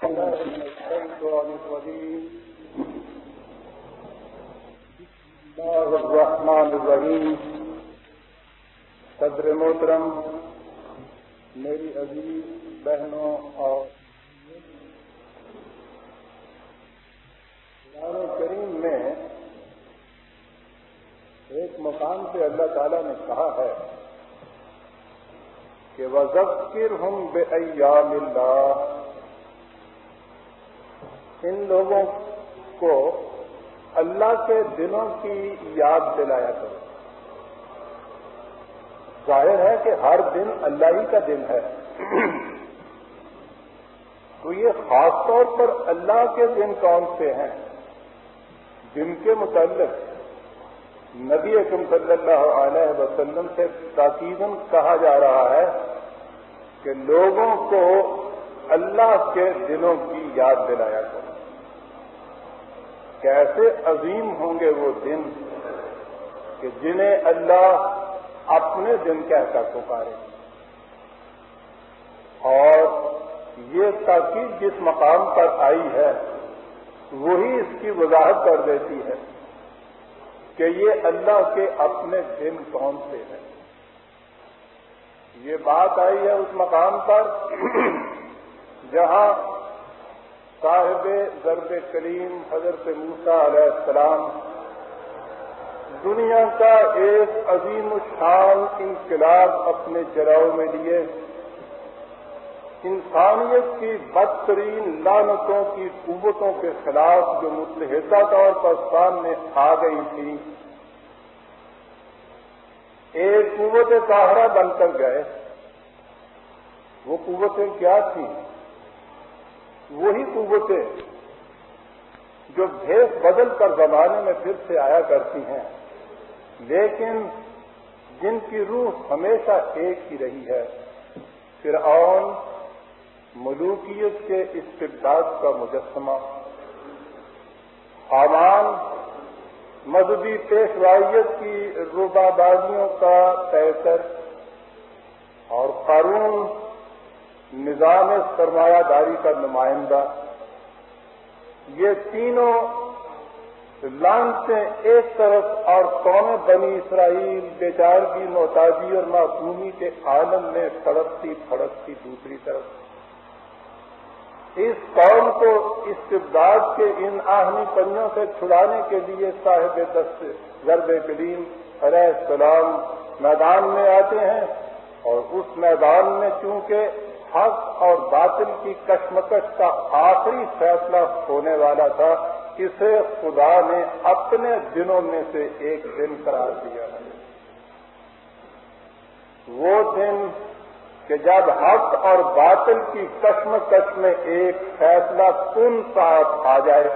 الرحمن الرحیم. صدر محترم، میری عزیز بہنوں اور قرآن کریم میں ایک مقام پہ اللہ تعالیٰ نے کہا ہے کہ وَذَكِّرْهُمْ بِأَيَّامِ اللَّهِ، ان لوگوں کو اللہ کے دنوں کی یاد دلایا کرو. ظاہر ہے کہ ہر دن اللہ ہی کا دن ہے، تو یہ خاص طور پر اللہ کے دن کون سے ہیں جن کے متعلق نبی اکرم صلی اللہ علیہ وسلم سے تاکیداً کہا جا رہا ہے کہ لوگوں کو اللہ کے دنوں کی یاد دلایا کرو. کیسے عظیم ہوں گے وہ دن کہ جنہیں اللہ اپنے دن کہہ کر پکارے. اور یہ تاکید جس مقام پر آئی ہے وہی اس کی وضاحت کر دیتی ہے کہ یہ اللہ کے اپنے دن کون سے ہیں. یہ بات آئی ہے اس مقام پر جہاں صاحب ضرب کلیم حضرت موسیٰ علیہ السلام دنیا کا ایک عظیم الشان انقلاب اپنے جراؤ میں لیے انسانیت کی بدترین لعنتوں کی قوتوں کے خلاف جو متحدہ طور پر سامنے آ گئی تھی ایک قوت قاہرہ بن کر گئے. وہ قوتیں کیا تھیں؟ وہی قوتیں جو بھیس بدل کر زمانے میں پھر سے آیا کرتی ہیں لیکن جن کی روح ہمیشہ ایک ہی رہی ہے. فرعون ملوکیت کے استبداد کا مجسمہ، حامان مذہبی پیشوائیت کی روبابازیوں کا پیکر، اور قارون نظام سرمایہ داری کا نمائندہ. یہ تینوں لعنتیں ایک طرف اور قوم بنی اسرائیل بیچارگی، محتاجی اور معصومی کے عالم میں پھڑکتی پھڑکتی دوسری طرف. اس قوم کو استبداد کے ان آہنی پنجوں سے چھڑانے کے لیے صاحب دست ضرب کلیم علیہ السلام میدان میں آتے ہیں، اور اس میدان میں چونکہ حق اور باطل کی کشمکش کا آخری فیصلہ ہونے والا تھا، اسے خدا نے اپنے دنوں میں سے ایک دن قرار دیا ہے. وہ دن کہ جب حق اور باطل کی کشمکش میں ایک فیصلہ کن ساتھ آ جائے،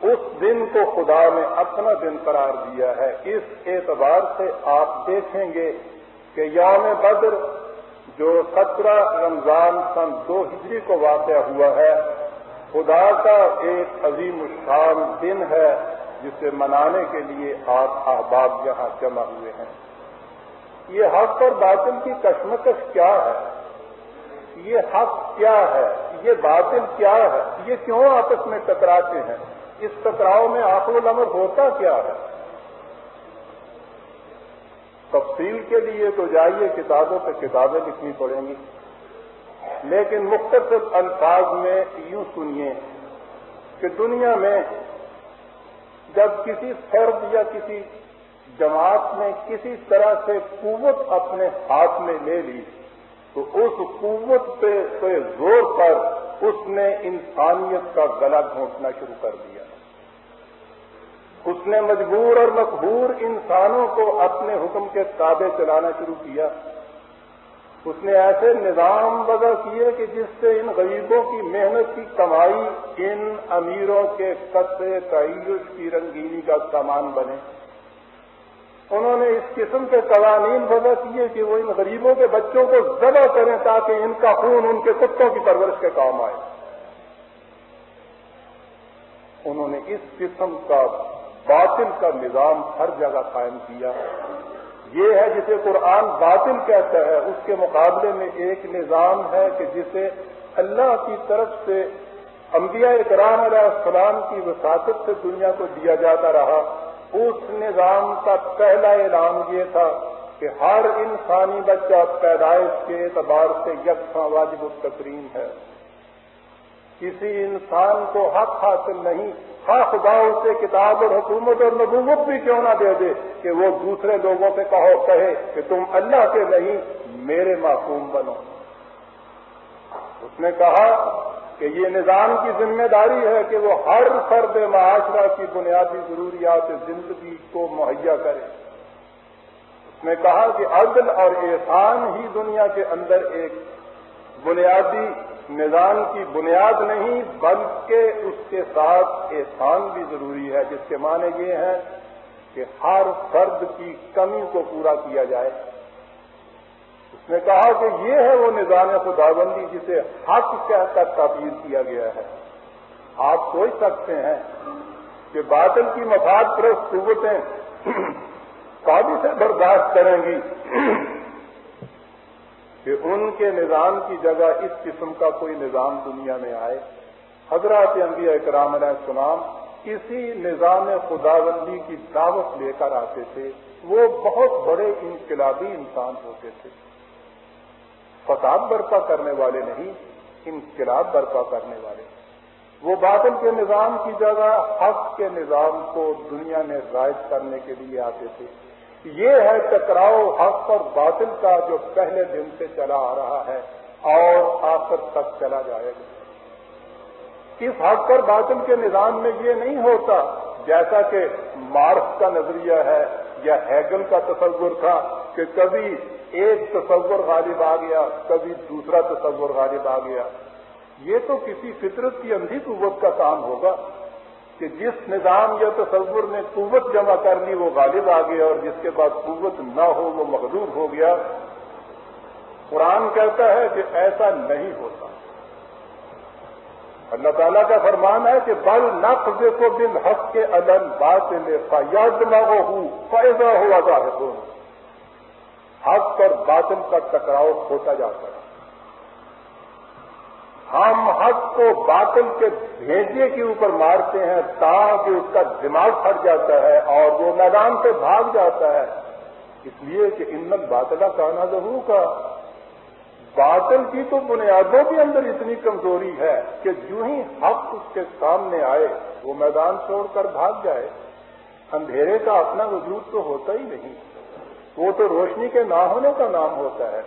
اس دن کو خدا نے اپنا دن قرار دیا ہے. اس اعتبار سے آپ دیکھیں گے کہ یوم بدر جو 17 رمضان سن 2 ہجری کو واقع ہوا ہے، خدا کا ایک عظیم الشان دن ہے جسے منانے کے لیے آپ احباب یہاں جمع ہوئے ہیں. یہ حق اور باطل کی کشمکش کیا ہے؟ یہ حق کیا ہے؟ یہ باطل کیا ہے؟ یہ کیوں آپس میں ٹکراتے ہیں؟ اس ٹکراؤ میں آخر الامر ہوتا کیا ہے؟ تفصیل کے لیے تو جائیے کتابوں پہ کتابیں لکھنی پڑیں گی، لیکن مختصر الفاظ میں یوں سنیے کہ دنیا میں جب کسی فرد یا کسی جماعت نے کسی طرح سے قوت اپنے ہاتھ میں لے لی تو اس قوت پہ زور پر اس نے انسانیت کا گلا گھونٹنا شروع کر دیا. اس نے مجبور اور مقہور انسانوں کو اپنے حکم کے تابع چلانا شروع کیا. اس نے ایسے نظام وضع کیے کہ جس سے ان غریبوں کی محنت کی کمائی ان امیروں کے قصے تعیش کی رنگینی کا سامان بنے. انہوں نے اس قسم کے قوانین وضع کیے کہ وہ ان غریبوں کے بچوں کو ذبح کریں تاکہ ان کا خون ان کے کتوں کی پرورش کے کام آئے. انہوں نے اس قسم کا باطل کا نظام ہر جگہ قائم کیا یہ ہے جسے قرآن باطل کہتا ہے، اس کے مقابلے میں ایک نظام ہے کہ جسے اللہ کی طرف سے انبیاء کرام علیہ السلام کی وساطت سے دنیا کو دیا جاتا رہا۔ اس نظام کا پہلا اعلان یہ تھا کہ ہر انسانی بچہ پیدائش کے اعتبار سے یکساں واجب التکریم ہے، کسی انسان کو حق حاصل نہیں، خواہ خدا اسے کتاب اور حکومت اور نبوت بھی کیوں نہ دے دے، کہ وہ دوسرے لوگوں سے کہے کہ تم اللہ کے نہیں میرے معصوم بنو۔ اس نے کہا کہ یہ نظام کی ذمہ داری ہے کہ وہ ہر فرد معاشرہ کی بنیادی ضروریات زندگی کو مہیا کرے۔ اس نے کہا کہ عدل اور احسان ہی دنیا کے اندر ایک بنیادی نظام کی بنیاد نہیں، بلکہ اس کے ساتھ احسان بھی ضروری ہے، جس کے معنی یہ ہیں کہ ہر فرد کی کمی کو پورا کیا جائے۔ اس نے کہا کہ یہ ہے وہ نظام خداوندی جسے حق کہہ کر تعبیر کیا گیا ہے۔ آپ سوچ سکتے ہیں کہ باطل کی مفاد پرست قوتیں کبھی سے برداشت کریں گی کہ ان کے نظام کی جگہ اس قسم کا کوئی نظام دنیا میں آئے۔ حضرات انبیاء کرام علیہ السلام اسی نظام خداوندی کی دعوت لے کر آتے تھے۔ وہ بہت بڑے انقلابی انسان ہوتے تھے، فساد برپا کرنے والے نہیں، انقلاب برپا کرنے والے۔ وہ باطل کے نظام کی جگہ حق کے نظام کو دنیا میں رائج کرنے کے لیے آتے تھے۔ یہ ہے ٹکراؤ حق اور باطل کا جو پہلے دن سے چلا آ رہا ہے اور آخر تک چلا جائے گا۔ اس حق اور باطل کے نظام میں یہ نہیں ہوتا جیسا کہ مارکس کا نظریہ ہے یا ہیگل کا تصور تھا کہ کبھی ایک تصور غالب آ گیا، کبھی دوسرا تصور غالب آ گیا۔ یہ تو کسی فطرت کی اندھی قوت کا کام ہوگا کہ جس نظام یا تصور نے قوت جمع کر لی وہ غالب آ گیا، اور جس کے بعد قوت نہ ہو وہ مغلوب ہو گیا۔ قرآن کہتا ہے کہ ایسا نہیں ہوتا۔ اللہ تعالیٰ کا فرمان ہے کہ بل نقذف بالحق علی الباطل فیدمغہ فاذا هو زاہق۔ حق اور باطل کا ٹکراؤ ہوتا جاتا ہے۔ ہم حق کو باطل کے بھیجے کے اوپر مارتے ہیں تاکہ اس کا دماغ پھٹ جاتا ہے اور وہ میدان سے بھاگ جاتا ہے، اس لیے کہ ان الباطل کان زہوقا۔ باطل کی تو بنیادوں کے اندر اتنی کمزوری ہے کہ جو ہی حق اس کے سامنے آئے وہ میدان چھوڑ کر بھاگ جائے۔ اندھیرے کا اپنا وجود تو ہوتا ہی نہیں، وہ تو روشنی کے نہ ہونے کا نام ہوتا ہے۔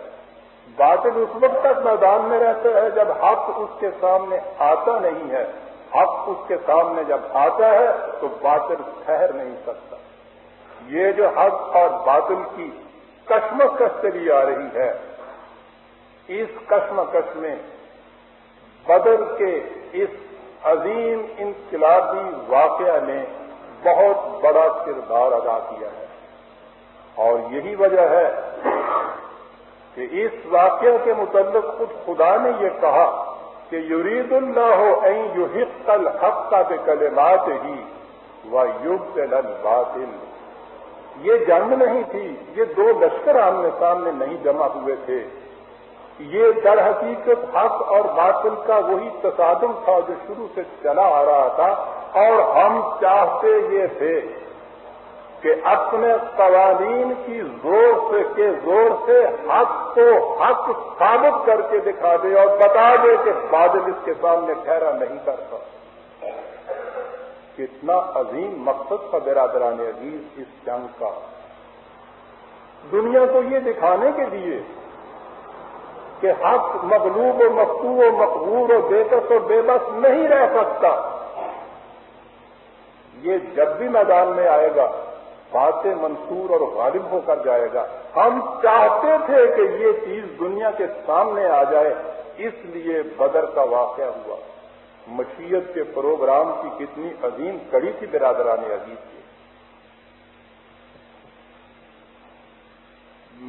باطل اس وقت تک میدان میں رہتا ہے جب حق اس کے سامنے آتا نہیں ہے۔ حق اس کے سامنے جب آتا ہے تو باطل ٹھہر نہیں سکتا۔ یہ جو حق اور باطل کی کشمکش چلی آ رہی ہے، اس کشمکش میں بدر کے اس عظیم انقلابی واقعہ نے بہت بڑا کردار ادا کیا ہے، اور یہی وجہ ہے کہ اس واقعہ کے متعلق خود خدا نے یہ کہا کہ یرید اللہ ان یحق الحق بکلماتہ ویبطل الباطل۔ یہ جنگ نہیں تھی، یہ دو لشکر آمنے سامنے نہیں جمع ہوئے تھے، یہ در حقیقت حق اور باطل کا وہی تصادم تھا جو شروع سے چلا آ رہا تھا، اور ہم چاہتے یہ تھے کہ اپنے قوانین کی زور سے حق کو حق ثابت کر کے دکھا دے اور بتا دے کہ باطل اس کے سامنے ٹھہرا نہیں کرتا۔ کتنا عظیم مقصد تھا برادران عزیز اس جنگ کا، دنیا کو یہ دکھانے کے لیے کہ حق مغلوب و مفتوح و مقہور و بےکس و بے بس نہیں رہ سکتا۔ یہ جب بھی میدان میں آئے گا فاتح منصور اور غالب ہو کر جائے گا۔ ہم چاہتے تھے کہ یہ چیز دنیا کے سامنے آ جائے، اس لیے بدر کا واقعہ ہوا۔ مشیت کے پروگرام کی کتنی عظیم کڑی تھی برادران عزیز کی۔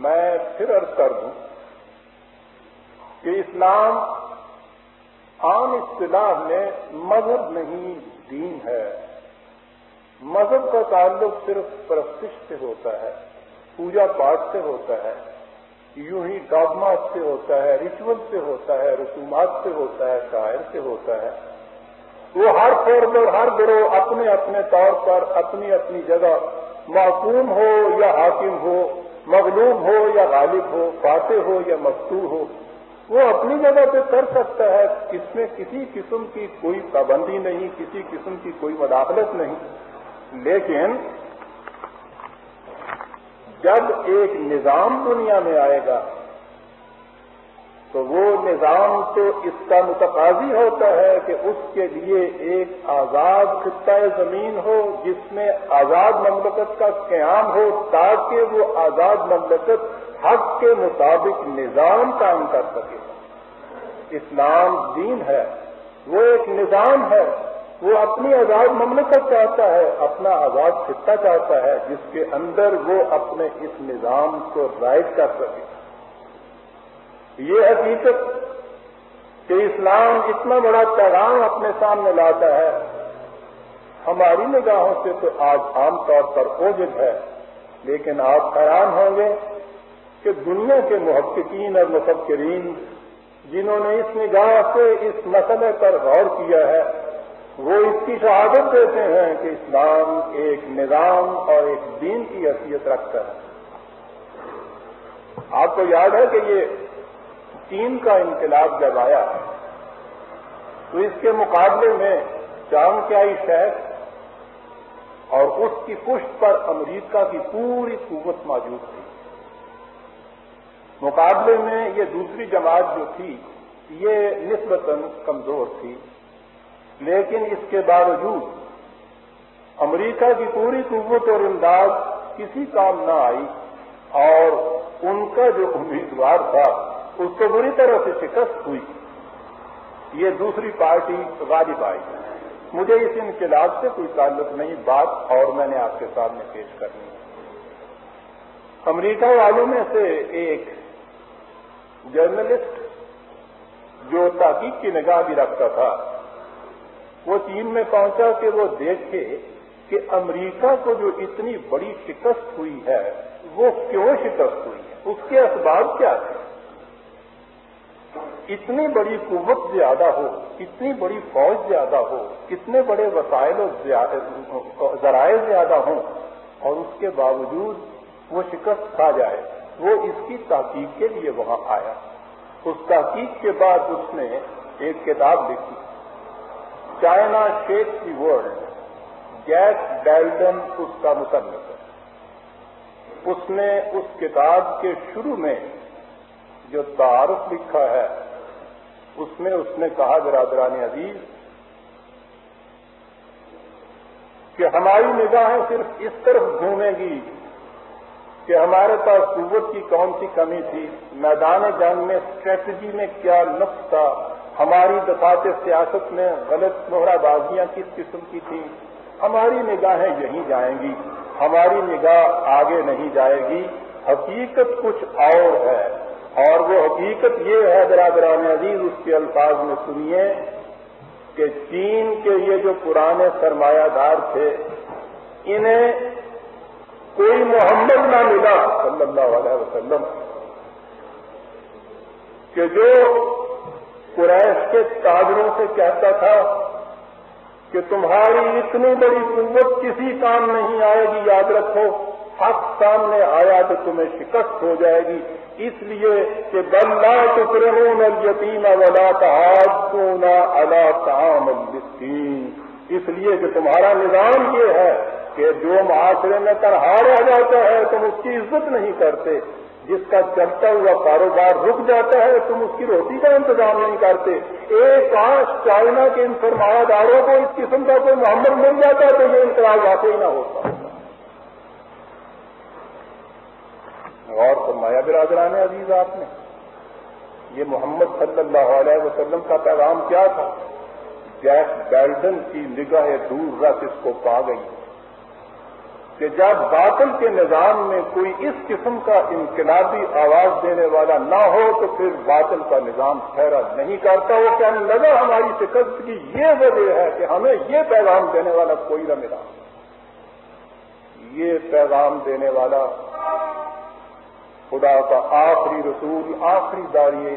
میں پھر عرض کر دوں کہ اسلام عام اصطلاح میں مذہب نہیں دین ہے۔ مذہب کا تعلق صرف پرستش سے ہوتا ہے، پوجا پاٹ سے ہوتا ہے، یوں ہی ڈاگمات سے ہوتا ہے، ریچول سے ہوتا ہے، رسومات سے ہوتا ہے، شاعر سے ہوتا ہے. وہ ہر فرد اور ہر گروہ اپنے اپنے طور پر اپنی اپنی جگہ محکوم ہو یا حاکم ہو، مغلوب ہو یا غالب ہو، فاتح ہو یا مفتوح ہو، وہ اپنی جگہ پہ کر سکتا ہے. اس میں کسی قسم کی کوئی پابندی نہیں، کسی قسم کی کوئی مداخلت نہیں. لیکن جب ایک نظام دنیا میں آئے گا تو وہ نظام تو اس کا متقاضی ہوتا ہے کہ اس کے لیے ایک آزاد خطہ زمین ہو جس میں آزاد مملکت کا قیام ہو، تاکہ وہ آزاد مملکت حق کے مطابق نظام قائم کر سکے. اسلام دین ہے، وہ ایک نظام ہے، وہ اپنی آزاد مملکت چاہتا ہے، اپنا آزاد خطہ چاہتا ہے جس کے اندر وہ اپنے اس نظام کو رائج کر سکے. یہ حقیقت کہ اسلام اتنا بڑا پیغام اپنے سامنے لاتا ہے ہماری نگاہوں سے تو آج عام طور پر اوجھل ہے، لیکن آپ حیران ہوں گے کہ دنیا کے محققین اور مفکرین جنہوں نے اس نگاہ سے اس مسئلے پر غور کیا ہے، وہ اس کی شہادت دیتے ہیں کہ اسلام ایک نظام اور ایک دین کی حیثیت رکھتا ہے. آپ کو یاد ہے کہ یہ چین کا انقلاب جب آیا تو اس کے مقابلے میں چانگکیائی شیخ اور اس کی پشت پر امریکہ کی پوری قوت موجود تھی. مقابلے میں یہ دوسری جماعت جو تھی یہ نسبتاً کمزور تھی، لیکن اس کے باوجود امریکہ کی پوری قوت اور امداد کسی کام نہ آئی اور ان کا جو امیدوار تھا اس کو بری طرح سے شکست ہوئی. یہ دوسری پارٹی غالب آئی. مجھے اس انقلاب سے کوئی تعلق نہیں، بات اور میں نے آپ کے سامنے پیش کرنی ہے. امریکہ والوں میں سے ایک جرنلسٹ جو تحقیق کی نگاہ بھی رکھتا تھا، وہ چین میں پہنچا کہ وہ دیکھے کہ امریکہ کو جو اتنی بڑی شکست ہوئی ہے وہ کیوں شکست ہوئی ہے، اس کے اسباب کیا تھے. اتنی بڑی قوت زیادہ ہو، اتنی بڑی فوج زیادہ ہو، کتنے بڑے وسائل و ذرائع زیادہ ہوں اور اس کے باوجود وہ شکست کھا جائے. وہ اس کی تحقیق کے لیے وہاں آیا. اس تحقیق کے بعد اس نے ایک کتاب لکھی، China shakes the world. Jack Belden اس کا مصنف ہے. اس نے اس کتاب کے شروع میں جو تعارف لکھا ہے اس میں اس نے کہا، برادران عزیز، کہ ہماری نگاہیں صرف اس طرف گھومیں گی کہ ہمارے پاس قوت کی کون سی کمی تھی، میدان جنگ میں اسٹریٹجی میں کیا نقص تھا، ہماری دفاعی سیاست میں غلط مہرہ بازیاں کس قسم کی تھیں. ہماری نگاہیں یہیں جائیں گی، ہماری نگاہ آگے نہیں جائے گی. حقیقت کچھ اور ہے، اور وہ حقیقت یہ ہے برادران عزیز، اس کے الفاظ میں سنیے، کہ چین کے یہ جو پرانے سرمایہ دار تھے انہیں کوئی محمد نہ ملا صلی اللہ علیہ وسلم کہ جو قریش کے تاجروں سے کہتا تھا کہ تمہاری اتنی بڑی قوت کسی کام نہیں آئے گی، یاد رکھو حق سامنے آیا تو تمہیں شکست ہو جائے گی. اس لیے کہ بل لا تکرمون الیتیم ولا تحاضون علی طعام المسکین، اس لیے کہ تمہارا نظام یہ ہے کہ جو معاشرے میں تنہا رہ جاتا ہے تم اس کی عزت نہیں کرتے، جس کا چلتا ہوا کاروبار رک جاتا ہے تم اس کی روٹی کا انتظام نہیں کرتے. ایک کاش چائنا کے ان سرمایہ داروں کو اس قسم کا کوئی محمد مل جاتا تو یہ انقلاب واقعی نہ ہوتا. غور فرمایا برادران عزیز آپ نے، یہ محمد صلی اللہ علیہ وسلم کا پیغام کیا تھا. جیک ڈیلڈن کی نگاہ دور رس اس کو پا گئی کہ جب باطل کے نظام میں کوئی اس قسم کا انقلابی آواز دینے والا نہ ہو تو پھر باطل کا نظام ٹھہرا نہیں کرتا. وہ کہنے لگا ہماری شکست کی یہ وجہ ہے کہ ہمیں یہ پیغام دینے والا کوئی نہ ملا. یہ پیغام دینے والا خدا کا آخری رسول، آخری داعی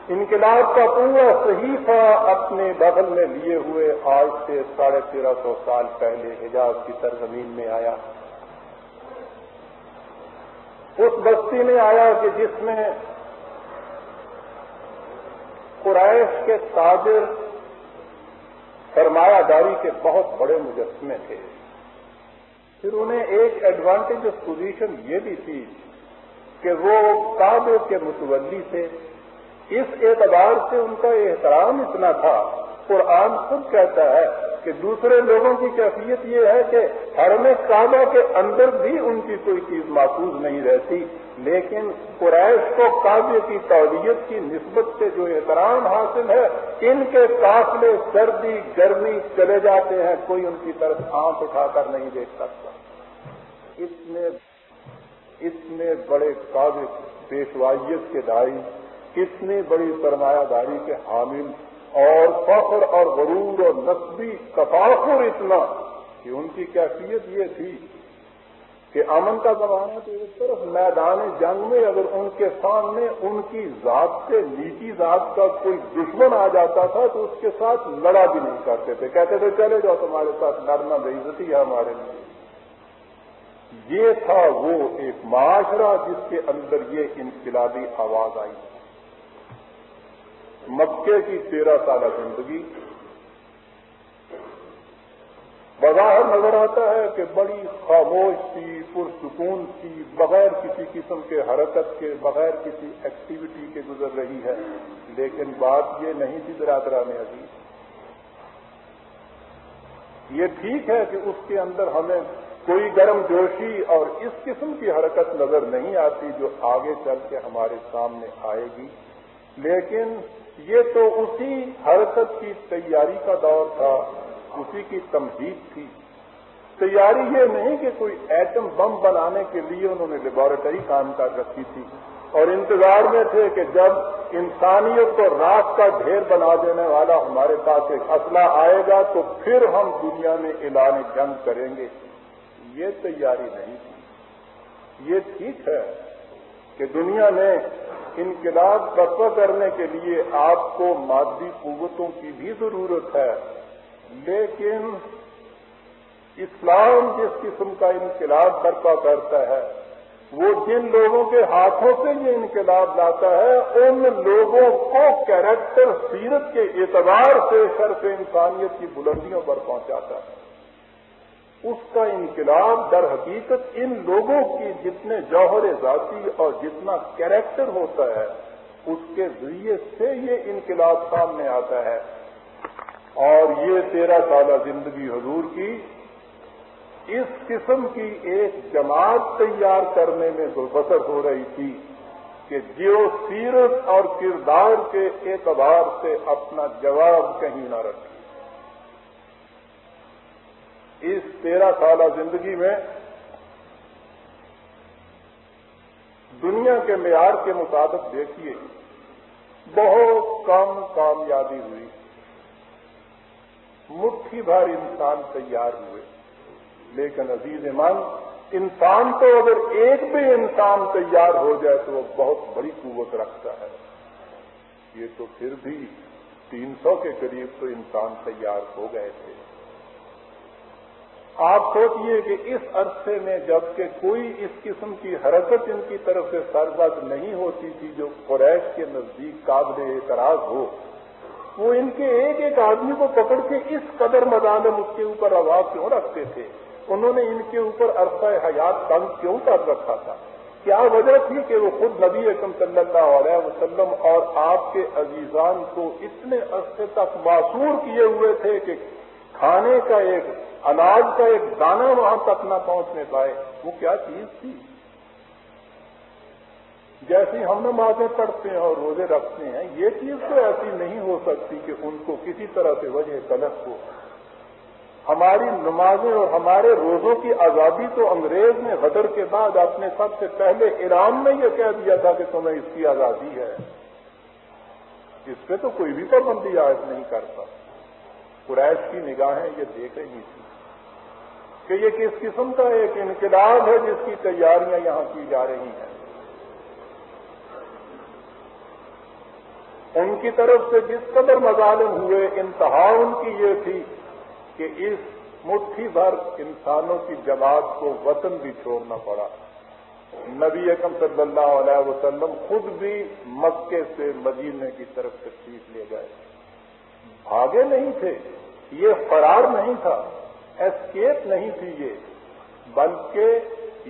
انقلاب کا پورا صحیفہ اپنے بغل میں لیے ہوئے آج سے 1350 سال پہلے حجاز کی سرزمین میں آیا. اس بستی میں آیا کہ جس میں قریش کے تاجر سرمایہ داری کے بہت بڑے مجسمے تھے. پھر انہیں ایک ایڈوانٹیجس پوزیشن یہ بھی تھی کہ وہ کعبے کے متولی تھے. اس اعتبار سے ان کا احترام اتنا تھا. قرآن خود کہتا ہے کہ دوسرے لوگوں کی کیفیت یہ ہے کہ حرم کعبہ کے اندر بھی ان کی کوئی چیز محفوظ نہیں رہتی، لیکن قریش کو کعبے کی تولیت کی نسبت سے جو احترام حاصل ہے، ان کے قافلے سردی گرمی چلے جاتے ہیں، کوئی ان کی طرف آنکھ اٹھا کر نہیں دیکھ سکتا. اتنے بڑے کعبے پیشوائیت کے داعی، اتنی بڑی سرمایہ داری کے حامل، اور فخر اور غرور اور نسبی تفاخر اتنا کہ ان کی کیفیت یہ تھی کہ امن کا زمانہ تو ایک طرف، میدان جنگ میں اگر ان کے سامنے ان کی ذات سے نیچی ذات کا کوئی دشمن آ جاتا تھا تو اس کے ساتھ لڑا بھی نہیں کرتے تھے، کہتے تھے چلے جاؤ تمہارے ساتھ لڑنا بے عزتی ہے ہمارے لیے. یہ تھا وہ ایک معاشرہ جس کے اندر یہ انقلابی آواز آئی. مکے کی 13 سالہ زندگی بظاہر نظر آتا ہے کہ بڑی خاموش تھی، پرسکون تھی، بغیر کسی قسم کے حرکت کے، بغیر کسی ایکٹیویٹی کے گزر رہی ہے. لیکن بات یہ نہیں تھی برادران عزیز. یہ ٹھیک ہے کہ اس کے اندر ہمیں کوئی گرم جوشی اور اس قسم کی حرکت نظر نہیں آتی جو آگے چل کے ہمارے سامنے آئے گی، لیکن یہ تو اسی حرکت کی تیاری کا دور تھا، اسی کی تمہید تھی. تیاری یہ نہیں کہ کوئی ایٹم بم بنانے کے لیے انہوں نے لیبارٹری کام کر رکھی تھی اور انتظار میں تھے کہ جب انسانیت کو راکھ کا ڈھیر بنا دینے والا ہمارے پاس ایک اسلحہ آئے گا تو پھر ہم دنیا میں اعلان جنگ کریں گے. یہ تیاری نہیں تھی. یہ ٹھیک ہے کہ دنیا میں انقلاب برپا کرنے کے لیے آپ کو مادی قوتوں کی بھی ضرورت ہے، لیکن اسلام جس قسم کا انقلاب برپا کرتا ہے وہ جن لوگوں کے ہاتھوں سے یہ انقلاب لاتا ہے ان لوگوں کو کیریکٹر سیرت کے اعتبار سے شرف انسانیت کی بلندیوں پر پہنچاتا ہے. اس کا انقلاب در حقیقت ان لوگوں کی جتنے جوہر ذاتی اور جتنا کیریکٹر ہوتا ہے اس کے ذریعے سے یہ انقلاب سامنے آتا ہے. اور یہ 13 سالہ زندگی حضور کی اس قسم کی ایک جماعت تیار کرنے میں گلبسر ہو رہی تھی کہ جو سیرت اور کردار کے اعتبار سے اپنا جواب کہیں نہ رکھے. اس 13 سالہ زندگی میں دنیا کے معیار کے مطابق دیکھیے بہت کم کامیابی ہوئی. مٹھی بھر انسان تیار ہوئے، لیکن عزیز من، انسان تو اگر ایک بھی انسان تیار ہو جائے تو وہ بہت بڑی قوت رکھتا ہے. یہ تو پھر بھی 300 کے قریب تو انسان تیار ہو گئے تھے. آپ سوچئے کہ اس عرصے میں جبکہ کوئی اس قسم کی حرکت ان کی طرف سے سرزد نہیں ہوتی تھی جو قریش کے نزدیک قابل اعتراض ہو، وہ ان کے ایک ایک آدمی کو پکڑ کے اس قدر مظالم اس کے اوپر روا کیوں رکھتے تھے؟ انہوں نے ان کے اوپر عرصہ حیات تنگ کیوں کر رکھا تھا؟ کیا وجہ تھی کہ وہ خود نبی اکرم صلی اللہ علیہ وسلم اور آپ کے عزیزان کو اتنے عرصے تک معصور کیے ہوئے تھے کہ کھانے کا ایک اناج کا ایک دانہ وہاں تک نہ پہنچنے پائے؟ وہ کیا چیز تھی؟ جیسی ہم نمازیں پڑھتے ہیں اور روزے رکھتے ہیں، یہ چیز تو ایسی نہیں ہو سکتی کہ ان کو کسی طرح سے وجہ غلط ہو. ہماری نمازیں اور ہمارے روزوں کی آزادی تو انگریز نے غدر کے بعد اپنے سب سے پہلے ایران میں یہ کہہ دیا تھا کہ تمہیں اس کی آزادی ہے. اس پہ تو کوئی بھی پابندی عائد نہیں کرتا. قریش کی نگاہیں یہ دیکھ رہی تھی کہ یہ کس قسم کا ایک انقلاب ہے جس کی تیاریاں یہاں کی جا رہی ہیں. ان کی طرف سے جس قدر مظالم ہوئے، انتہا ان کی یہ تھی کہ اس مٹھی بھر انسانوں کی جماعت کو وطن بھی چھوڑنا پڑا. نبی اکرم صلی اللہ علیہ وسلم خود بھی مکے سے مدینے کی طرف تشریف لے گئے. بھاگے نہیں تھے، یہ فرار نہیں تھا، اسکیپ نہیں تھی یہ، بلکہ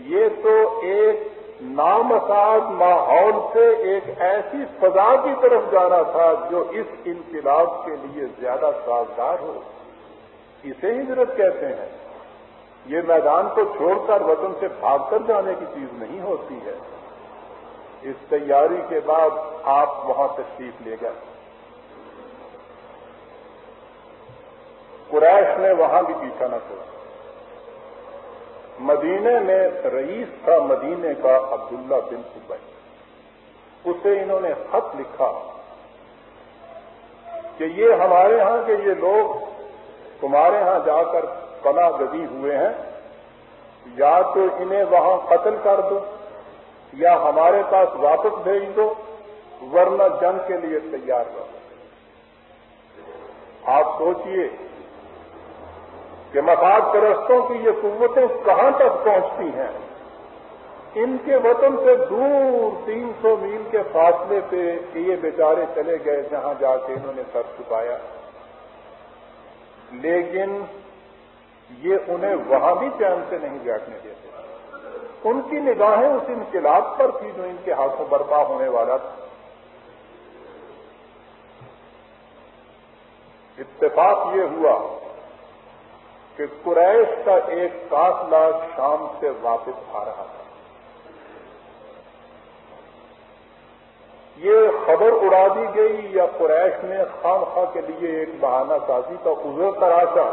یہ تو ایک نامساعد ماحول سے ایک ایسی فضا کی طرف جانا تھا جو اس انقلاب کے لیے زیادہ سازگار ہو. اسے ہجرت کہتے ہیں. یہ میدان کو چھوڑ کر وطن سے بھاگ کر جانے کی چیز نہیں ہوتی ہے. اس تیاری کے بعد آپ وہاں تشریف لے گئے. قریش نے وہاں بھی پیچھا نہ چھوڑا. مدینے میں رئیس تھا مدینے کا عبداللہ بن ابی. اسے انہوں نے خط لکھا کہ یہ ہمارے ہاں کے یہ لوگ تمہارے ہاں جا کر پناہ گزین ہوئے ہیں، یا تو انہیں وہاں قتل کر دو یا ہمارے پاس واپس بھیج دو، ورنہ جنگ کے لیے تیار رہو. آپ سوچئے کہ مفاد پرستوں کی یہ قوتیں کہاں تک پہنچتی ہیں. ان کے وطن سے دور 300 میل کے فاصلے پہ یہ بیچارے چلے گئے جہاں جا کے انہوں نے سر چھپایا، لیکن یہ انہیں وہاں بھی چین سے نہیں بیٹھنے دیتے. ان کی نگاہیں اس انقلاب پر تھی جو ان کے ہاتھوں برپا ہونے والا تھا. اتفاق یہ ہوا کہ قریش کا ایک قافلہ شام سے واپس آ رہا تھا. یہ خبر اڑا دی گئی یا قریش نے خامخواہ کے لیے ایک بہانہ سازی کا عذر تراشا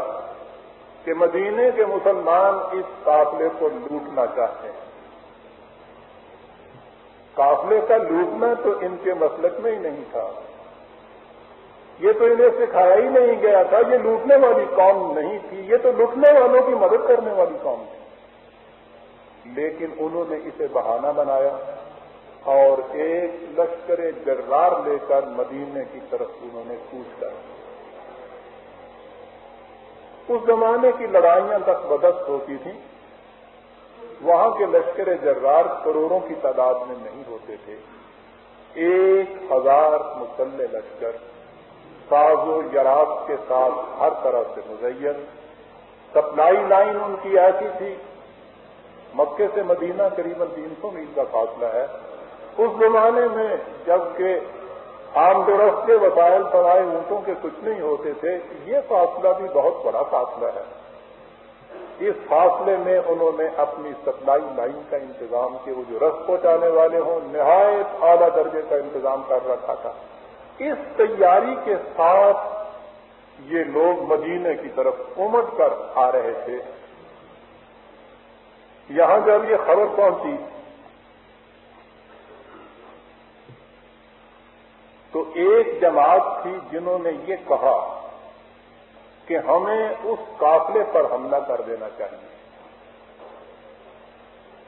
کہ مدینے کے مسلمان اس قافلے کو لوٹنا چاہتے ہیں. قافلے کا لوٹنا تو ان کے مسلک میں ہی نہیں تھا، یہ تو انہیں سکھایا ہی نہیں گیا تھا. یہ لوٹنے والی قوم نہیں تھی، یہ تو لوٹنے والوں کی مدد کرنے والی قوم تھی. لیکن انہوں نے اسے بہانہ بنایا اور ایک لشکر جرار لے کر مدینے کی طرف انہوں نے کوچ کر. اس زمانے کی لڑائیاں دست بدست ہوتی تھیں. وہاں کے لشکر جرار کروڑوں کی تعداد میں نہیں ہوتے تھے. 1000 مسلح لشکر ساز و یراق کے ساتھ ہر طرح سے مزین. سپلائی لائن ان کی ایسی تھی، مکے سے مدینہ قریباً 300 میل کا فاصلہ ہے. اس زمانے میں جبکہ عام رفت کے وسائل سوائے اونٹوں کے کچھ نہیں ہوتے تھے، یہ فاصلہ بھی بہت بڑا فاصلہ ہے. اس فاصلے میں انہوں نے اپنی سپلائی لائن کا انتظام کیا، وہ جو رس پہنچانے والے ہوں نہایت اعلیٰ درجے کا انتظام کر رکھا تھا. اس تیاری کے ساتھ یہ لوگ مدینے کی طرف امٹ کر آ رہے تھے. یہاں جب یہ خبر پہنچی تو ایک جماعت تھی جنہوں نے یہ کہا کہ ہمیں اس قافلے پر حملہ کر دینا چاہیے.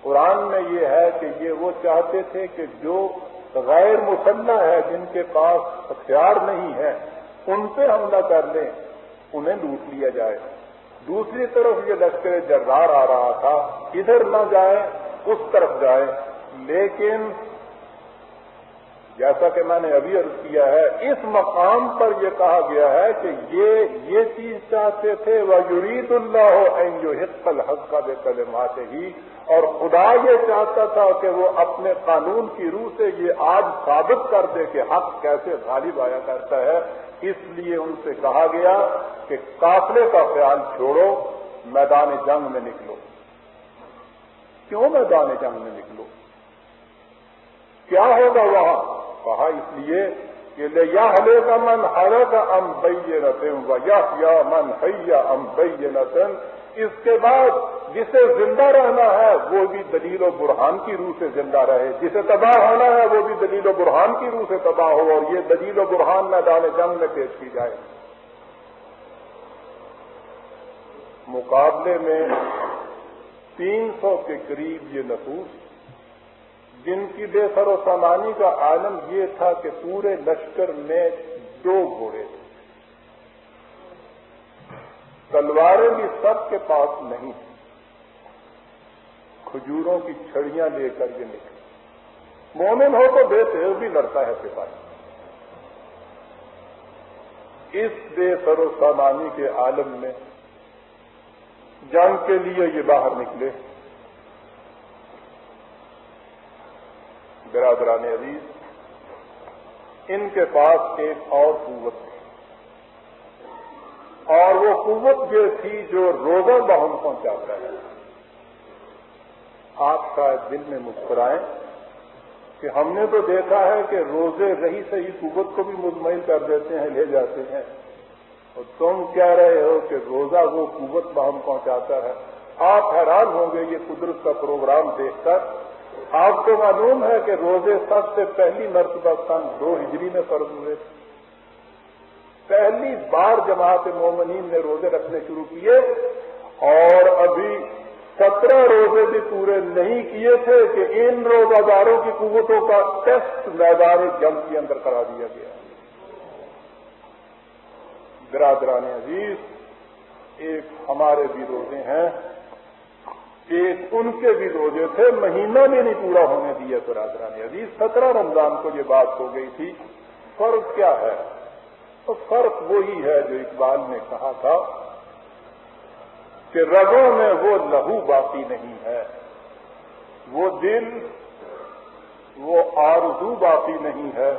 قرآن میں یہ ہے کہ یہ وہ چاہتے تھے کہ جو غیر مسلح ہے، جن کے پاس ہتھیار نہیں ہے، ان پہ حملہ کر لیں، انہیں لوٹ لیا جائے. دوسری طرف یہ لشکر جرار آ رہا تھا، ادھر نہ جائے اس طرف جائے. لیکن جیسا کہ میں نے ابھی عرض کیا ہے، اس مقام پر یہ کہا گیا ہے کہ یہ چیز چاہتے تھے وَيُرِيدُ اللَّهُ أَن يُحِقَّ الْحَقَّ بِكَلِمَاتِهِ، اور خدا یہ چاہتا تھا کہ وہ اپنے قانون کی روح سے یہ آج ثابت کر دے کہ حق کیسے غالب آیا کرتا ہے. اس لیے ان سے کہا گیا کہ قافلے کا خیال چھوڑو، میدان جنگ میں نکلو. کیوں میدان جنگ میں نکلو؟ کیا ہوگا وہاں؟ کہا اس لیے کہ لِيَحْلِقَ مَنْ حَلَقَ عَنْ بَيِّنَةٍ وَيَحْيَىٰ مَنْ حَيَّ عَنْ بَيِّنَةٍ. اس کے بعد جسے زندہ رہنا ہے وہ بھی دلیل و برہان کی روح سے زندہ رہے، جسے تباہ ہونا ہے وہ بھی دلیل و برہان کی روح سے تباہ ہو، اور یہ دلیل و برہان میدان جنگ میں پیش کی جائے. مقابلے میں 300 کے قریب یہ نفوس، جن کی بے سر و سامانی کا عالم یہ تھا کہ پورے لشکر میں 2 گھوڑے تھے، تلواریں بھی سب کے پاس نہیں، کھجوروں کی چھڑیاں لے کر یہ نکلے۔ مومن ہو تو بے تیز بھی لڑتا ہے سپاہی۔ اس بے سر و سامانی کے عالم میں جنگ کے لیے یہ باہر نکلے۔ برادران عزیز، ان کے پاس ایک اور قوت تھی، اور وہ قوت یہ تھی جو روزہ بہم پہنچاتا ہے۔ آپ شاید دل میں مسکرائیں کہ ہم نے تو دیکھا ہے کہ روزے رہی صحیح قوت کو بھی مطمئن کر دیتے ہیں، لے جاتے ہیں، اور تم کہہ رہے ہو کہ روزہ وہ قوت بہم پہنچاتا ہے۔ آپ حیران ہوں گے یہ قدرت کا پروگرام دیکھ کر۔ آپ کو معلوم ہے کہ روزے سب سے پہلی مرتبہ سن 2 ہجری میں فرض ہوئے تھے۔ پہلی بار جماعت مومنین نے روزے رکھنے شروع کیے، اور ابھی 17 روزے بھی پورے نہیں کیے تھے کہ ان روزہ داروں کی قوتوں کا ٹیسٹ میدان جنگ کے اندر کرا دیا گیا۔ برادران عزیز، ایک ہمارے بھی روزے ہیں، ایک ان کے بھی روزے تھے، مہینہ بھی نہیں پورا ہونے دیا۔ برادران عزیز، 17 رمضان کو یہ بات ہو گئی تھی۔ فرق کیا ہے؟ تو فرق وہی ہے جو اقبال نے کہا تھا کہ رگوں میں وہ لہو باقی نہیں ہے، وہ دل، وہ آرزو باقی نہیں ہے،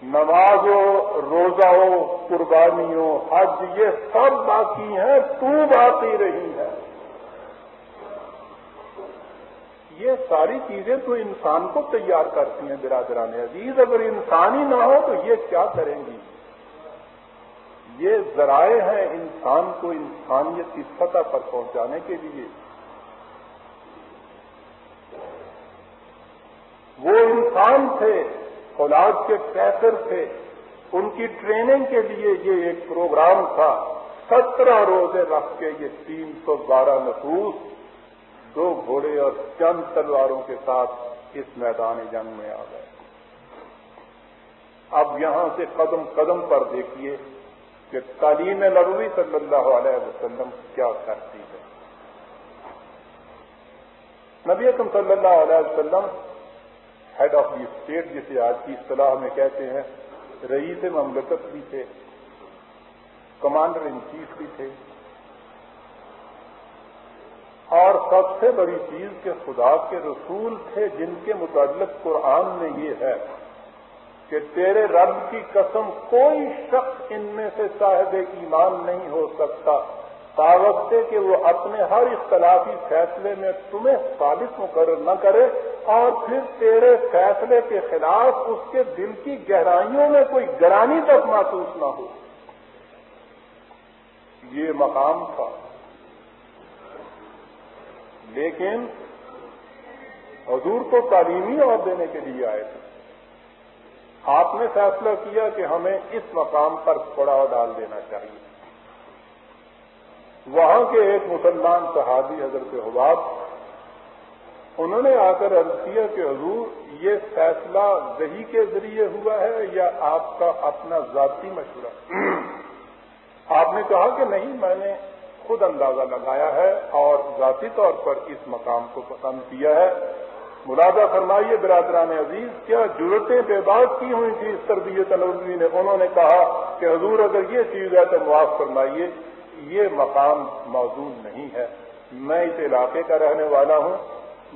نماز ہو، روزہ ہو، قربانی ہو، حج، یہ سب باقی ہیں، تو باقی رہی ہے۔ یہ ساری چیزیں تو انسان کو تیار کرتی ہیں برادران عزیز، اگر انسان ہی نہ ہو تو یہ کیا کریں گی؟ یہ ذرائع ہیں انسان کو انسانیت کی سطح پر پہنچانے کے لیے۔ وہ انسان تھے، اولاد کے کیسر تھے، ان کی ٹریننگ کے لیے یہ ایک پروگرام تھا۔ 17 روزے رکھ کے یہ 312 نفوس 2 گھوڑے اور چند تلواروں کے ساتھ اس میدان جنگ میں آ گئے۔ اب یہاں سے قدم قدم پر دیکھیے کہ تعلیم نبوی صلی اللہ علیہ وسلم کیا کرتی ہے۔ نبی اکرم صلی اللہ علیہ وسلم ہیڈ آف دی اسٹیٹ، جسے آج کی اصطلاح میں کہتے ہیں، رئیس مملکت بھی تھے، کمانڈر ان چیف بھی تھے، اور سب سے بڑی چیز کہ خدا کے رسول تھے، جن کے متعلق قرآن میں یہ ہے کہ تیرے رب کی قسم کوئی شخص ان میں سے صاحب ایمان نہیں ہو سکتا تاوقت کہ وہ اپنے ہر اختلافی فیصلے میں تمہیں ثابت مقرر نہ کرے، اور پھر تیرے فیصلے کے خلاف اس کے دل کی گہرائیوں میں کوئی گرانی تک محسوس نہ ہو۔ یہ مقام تھا، لیکن حضور کو تعلیمی اور دینے کے لیے آئے تھے۔ آپ نے فیصلہ کیا کہ ہمیں اس مقام پر پڑاؤ ڈال دینا چاہیے۔ وہاں کے ایک مسلمان صحابی حضرت حباب، انہوں نے آ کر عرض کیا کہ حضور یہ فیصلہ وحی کے ذریعے ہوا ہے یا آپ کا اپنا ذاتی مشورہ؟ آپ نے کہا کہ نہیں، میں نے خود اندازہ لگایا ہے اور ذاتی طور پر اس مقام کو پسند کیا ہے۔ ملاحظہ فرمائیے برادران عزیز، کیا جرتیں بے بات کی ہوئی تھی اس تربیت نبوی نے۔ انہوں نے کہا کہ حضور اگر یہ چیز ہے تو معاف فرمائیے، یہ مقام موزون نہیں ہے، میں اس علاقے کا رہنے والا ہوں،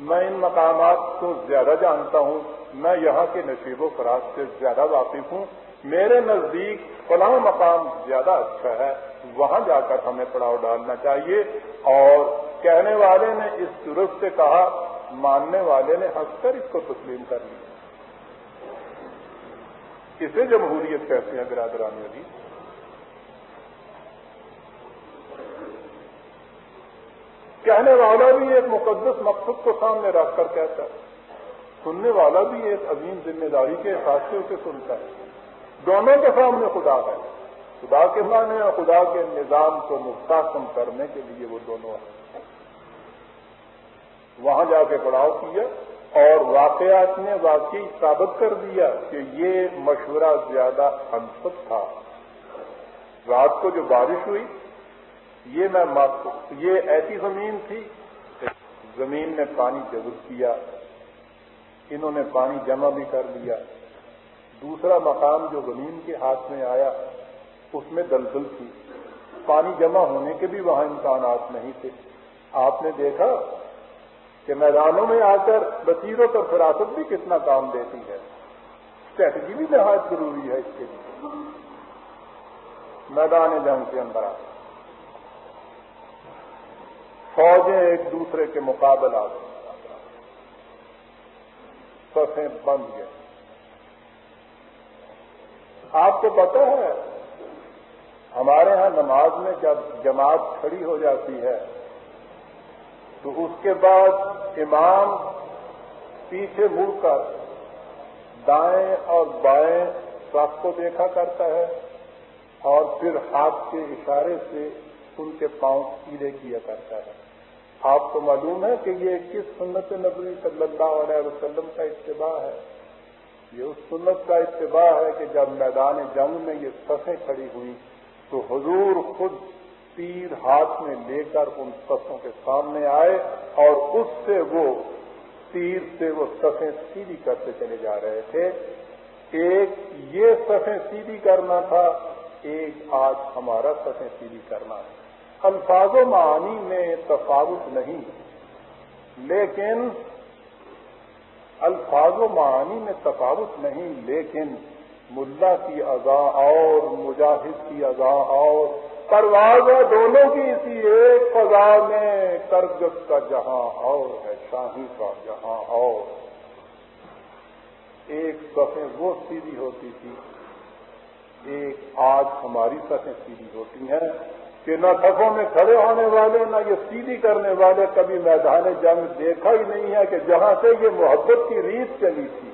میں ان مقامات کو زیادہ جانتا ہوں، میں یہاں کے نشیب و فراز سے زیادہ واقف ہوں، میرے نزدیک فلاں مقام زیادہ اچھا ہے، وہاں جا کر ہمیں پڑاؤ ڈالنا چاہیے۔ اور کہنے والے نے اس درست سے کہا، ماننے والے نے ہنس کر اس کو تسلیم کر لیا۔ اسے جمہوریت کہتے ہیں برادران عزیز۔ کہنے والا بھی ایک مقدس مقصد کو سامنے رکھ کر کہتا ہے، سننے والا بھی ایک عظیم ذمہ داری کے احساس سے اسے سنتا ہے۔ دونوں کے سامنے خدا ہے، خدا کے معنی اور خدا کے نظام کو مستحکم کرنے کے لیے وہ دونوں ہیں۔ وہاں جا کے پڑاؤ کیا اور واقعات نے واقعی ثابت کر دیا کہ یہ مشورہ زیادہ انسب تھا۔ رات کو جو بارش ہوئی یہ ایسی زمین تھی کہ زمین نے پانی جذب کیا، انہوں نے پانی جمع بھی کر لیا۔ دوسرا مقام جو زمین کے ہاتھ میں آیا اس میں دلدل تھی، پانی جمع ہونے کے بھی وہاں امکانات نہیں تھے۔ آپ نے دیکھا کہ میدانوں میں آ کر بصیرت اور فراست بھی کتنا کام دیتی ہے، اسٹریٹجی بھی نہایت ضروری ہے اس کے لیے۔ میدان جنگ کے اندر آ فوجیں ایک دوسرے کے مقابل آ گئی، صفیں بند گئے۔ آپ کو پتہ ہے ہمارے ہاں نماز میں جب جماعت کھڑی ہو جاتی ہے تو اس کے بعد امام پیچھے مڑ کر دائیں اور بائیں صف کو دیکھا کرتا ہے اور پھر ہاتھ کے اشارے سے ان کے پاؤں سیدھے کیا کرتا ہے۔ آپ کو معلوم ہے کہ یہ کس سنت نبوی صلی اللہ علیہ وسلم کا اتباع ہے؟ یہ اس سنت کا اتباع ہے کہ جب میدان جنگ میں یہ صفیں کھڑی ہوئی تو حضور خود تیر ہاتھ میں لے کر ان صفوں کے سامنے آئے اور اس سے وہ تیر سے وہ صفیں سیدھی کرتے چلے جا رہے تھے۔ ایک یہ صفیں سیدھی کرنا تھا، ایک آج ہمارا صفیں سیدھی کرنا ہے۔ الفاظ و معانی میں تفاوت نہیں، لیکن ملا کی اذاں اور مجاہد کی اذاں اور پرواز ہے دونوں کی اسی ایک فضا میں، کرگس کا جہاں اور ہے شاہی کا جہاں اور۔ ایک صفیں وہ سیدھی ہوتی تھی، ایک آج ہماری صفیں سیدھی ہوتی ہیں کہ نہ صفوں میں کھڑے ہونے والے نہ یہ سیدھی کرنے والے کبھی میدان جنگ دیکھا ہی نہیں ہے کہ جہاں سے یہ محبت کی ریت چلی تھی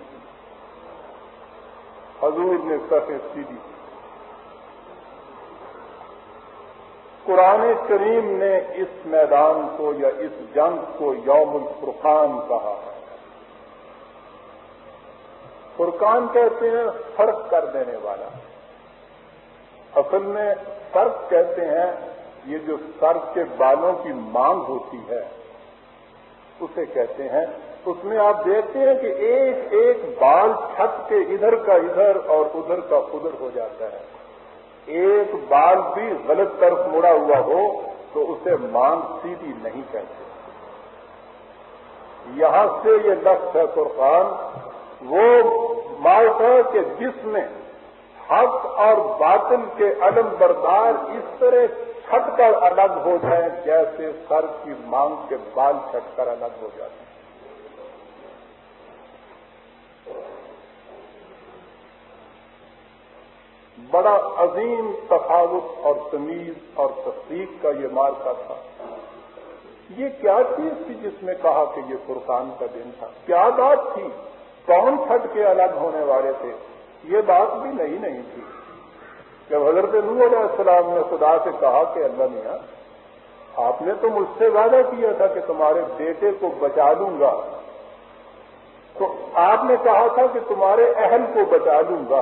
حضور نے صفیں سیدھی کی۔ قرآن کریم نے اس میدان کو یا اس جنگ کو یوم الفرقان کہا ہے۔ فرقان کہتے ہیں فرق کر دینے والا، اصل میں فرق کہتے ہیں یہ جو سر کے بالوں کی مانگ ہوتی ہے اسے کہتے ہیں۔ اس میں آپ دیکھتے ہیں کہ ایک ایک بال چھت کے ادھر کا ادھر اور ادھر کا ادھر ہو جاتا ہے، ایک بال بھی غلط طرف مڑا ہوا ہو تو اسے مانگ سیدھی نہیں کہتے۔ یہاں سے یہ لفظ ہے فرقان، وہ بات ہے کہ جس میں حق اور باطل کے علم بردار اس طرح چھٹ کر الگ ہو جائیں جیسے سر کی مانگ کے بال چھٹ کر الگ ہو جاتے ہیں۔ بڑا عظیم تفاوت اور تمیز اور تفریق کا یہ مارکا تھا۔ یہ کیا چیز تھی جس میں کہا کہ یہ فرقان کا دن تھا؟ کیا بات تھی؟ کون چھٹ کے الگ ہونے والے تھے؟ یہ بات بھی نہیں تھی۔ جب حضرت نوح علیہ السلام نے خدا سے کہا کہ اللہ میاں آپ نے تو مجھ سے وعدہ کیا تھا کہ تمہارے بیٹے کو بچا لوں گا، تو آپ نے کہا تھا کہ تمہارے اہل کو بچا لوں گا،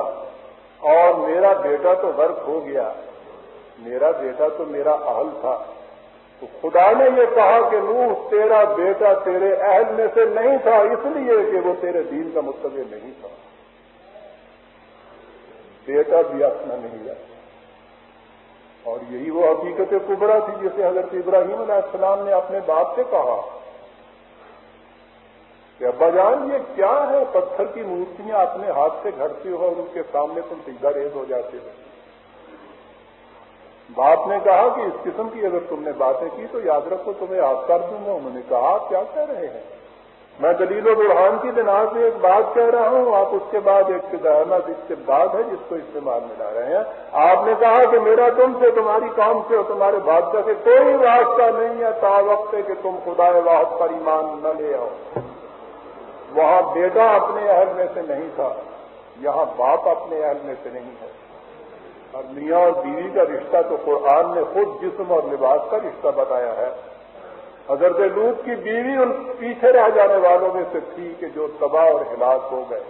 اور میرا بیٹا تو غرق ہو گیا، میرا بیٹا تو میرا اہل تھا، تو خدا نے یہ کہا کہ نوح تیرا بیٹا تیرے اہل میں سے نہیں تھا اس لیے کہ وہ تیرے دین کا متبع نہیں تھا، بیٹا بھی اپنا نہیں ہے۔ اور یہی وہ حقیقت کبریٰ تھی جسے حضرت ابراہیم علیہ السلام نے اپنے باپ سے کہا کہ ابا جان یہ کیا ہے؟ پتھر کی مورتیاں اپنے ہاتھ سے گھڑتے ہو اور ان کے سامنے تم سجدہ ریز ہو جاتے ہو۔ باپ نے کہا کہ اس قسم کی اگر تم نے باتیں کی تو یاد رکھو تمہیں یاد کر دوں گا۔ انہوں نے کہا آپ کیا کہہ رہے ہیں؟ میں دلیل و برہان کی بنا سے ایک بات کہہ رہا ہوں، آپ اس کے بعد ایک فضاحت استبداد ہے جس کو استعمال میں لا رہے ہیں۔ آپ نے کہا کہ میرا تم سے، تمہاری قوم سے اور تمہارے بادشاہ سے کوئی واسطہ نہیں ہے تا وقت کہ تم خدا واحد پر ایمان نہ لے آؤ۔ وہاں بیٹا اپنے اہل میں سے نہیں تھا، یہاں باپ اپنے اہل میں سے نہیں ہے۔ اور میاں اور بیوی کا رشتہ تو قرآن نے خود جسم اور لباس کا رشتہ بتایا ہے۔ حضرت لوط کی بیوی ان پیچھے رہ جانے والوں میں سے تھی کہ جو تباہ اور ہلاک ہو گئے.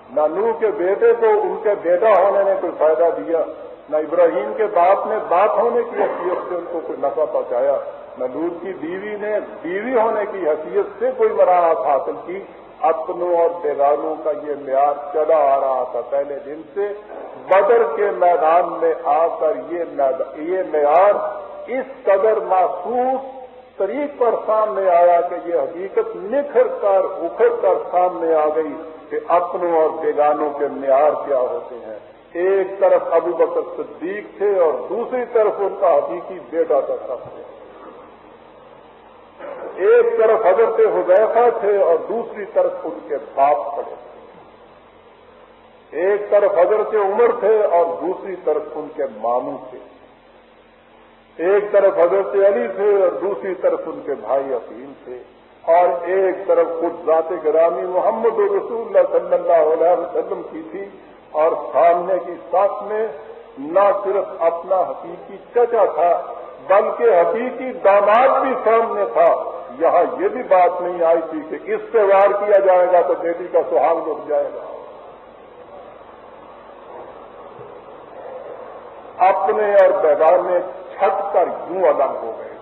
نہ نوح کے بیٹے کو ان کے بیٹا ہونے نے کوئی فائدہ دیا، نہ ابراہیم کے باپ نے باپ ہونے کی حیثیت سے ان کو کوئی نفع پہنچایا، نہ لوط کی بیوی نے بیوی ہونے کی حیثیت سے کوئی مراحت حاصل کی. اپنوں اور بیگانوں کا یہ معیار چلا آ رہا تھا پہلے دن سے. بدر کے میدان میں آ کر یہ معیار اس قدر محسوس طریق پر سامنے آیا کہ یہ حقیقت نکھر کر اکھڑ کر سامنے آ گئی کہ اپنوں اور بیگانوں کے معیار کیا ہوتے ہیں. ایک طرف ابو بکر صدیق تھے اور دوسری طرف ان کا حقیقی بیٹا تھا سب سے. ایک طرف حضرت حذیفہ تھے اور دوسری طرف ان کے باپ کھڑے تھے. ایک طرف حضرت عمر تھے اور دوسری طرف ان کے ماموں تھے. ایک طرف حضرت علی تھے اور دوسری طرف ان کے بھائی عقیل تھے. اور ایک طرف خود ذات گرامی محمد رسول اللہ صلی اللہ علیہ وسلم کی تھی اور سامنے کی صف میں نہ صرف اپنا حقیقی چچا تھا بلکہ حقیقی داماد بھی سامنے تھا. یہاں یہ بھی بات نہیں آئی تھی کہ اس سے وار کیا جائے گا تو بیٹی کا سہاگ رک جائے گا. اپنے اور بیگانے چھٹ کر یوں الگ ہو گئے.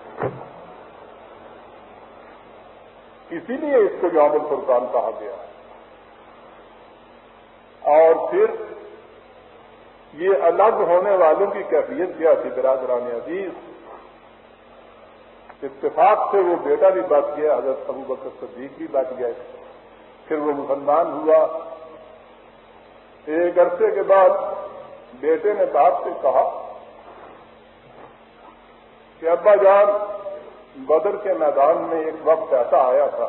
اسی لیے اس کو یوم الفرقان کہا گیا. اور پھر یہ الگ ہونے والوں کی کیفیت کیا تھی برادران عزیز؟ اتفاق سے وہ بیٹا بھی بچ گیا، حضرت ابو بکر صدیق بھی بچ گئے. پھر وہ مسلمان ہوا. ایک عرصے کے بعد بیٹے نے باپ سے کہا کہ ابا جان، بدر کے میدان میں ایک وقت ایسا آیا تھا